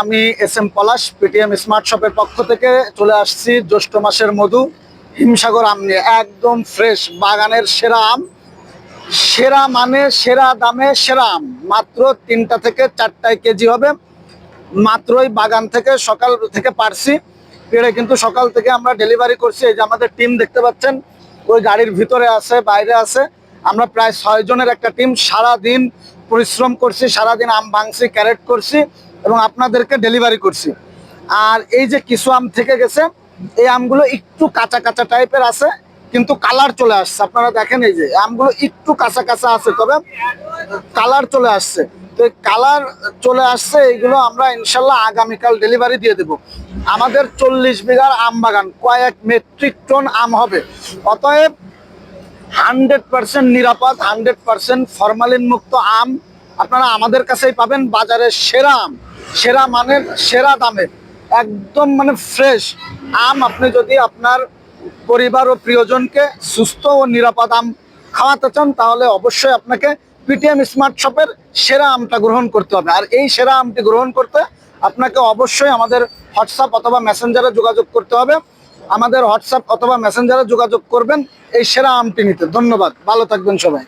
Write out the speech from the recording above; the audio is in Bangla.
আমি এস এম পলাশ পেটিএম স্মার্ট শপের পক্ষ থেকে চলে আসছি জ্যৈষ্ঠ মাসের মধু হিমসাগর আম নিয়ে। একদম ফ্রেশ বাগানের সেরা আম, সেরা মানে সেরা দামে সেরা আম। মাত্র 3টা থেকে 4টায় কেজি হবে। মাত্রই বাগান থেকে সকাল থেকে পারছি পেড়ে, কিন্তু সকাল থেকে আমরা ডেলিভারি করছি। এই যে আমাদের টিম দেখতে পাচ্ছেন, ওই গাড়ির ভিতরে আছে, বাইরে আছে। আমরা প্রায় 6 জনের একটা টিম, সারাদিন পরিশ্রম করছি, সারাদিন আম ভাঙছি, ক্যারেট করছি এবং আপনাদেরকে ডেলিভারি করছি। আর এই যে কিছু আম থেকে গেছে, এই আমগুলো একটু কাঁচা কাঁচা টাইপের আছে, কিন্তু কালার চলে আসছে। আপনারা দেখেন এই যে আমগুলো একটু কাঁচা কাঁচা আছে, তবে কালার চলে আসছে। তো কালার চলে আসছে, এইগুলো আমরা ইনশাল্লাহ আগামীকাল ডেলিভারি দিয়ে দেব। আমাদের 40 বিঘার আম বাগান, কয়েক মেট্রিক টন আম হবে। অতএব 100% নিরাপদ, 100% ফরমালিন মুক্ত আম আপনারা আমাদের কাছেই পাবেন। বাজারের সেরা আম, সেরা মানের সেরা দামে, একদম মানে ফ্রেশ আম। আপনি যদি আপনার পরিবার ও প্রিয়জনকে সুস্থ ও নিরাপদ আম খাওয়াতে চান, তাহলে অবশ্যই আপনাকে পিটিএম স্মার্ট শপের সেরা আমটা গ্রহণ করতে হবে। আর এই সেরা আমটি গ্রহণ করতে আপনাকে অবশ্যই আমাদের হোয়াটসঅ্যাপ অথবা মেসেঞ্জারে যোগাযোগ করতে হবে। আমাদের হোয়াটসঅ্যাপ অথবা মেসেঞ্জারে যোগাযোগ করবেন এই সেরা আমটি নিতে। ধন্যবাদ, ভালো থাকবেন সবাই।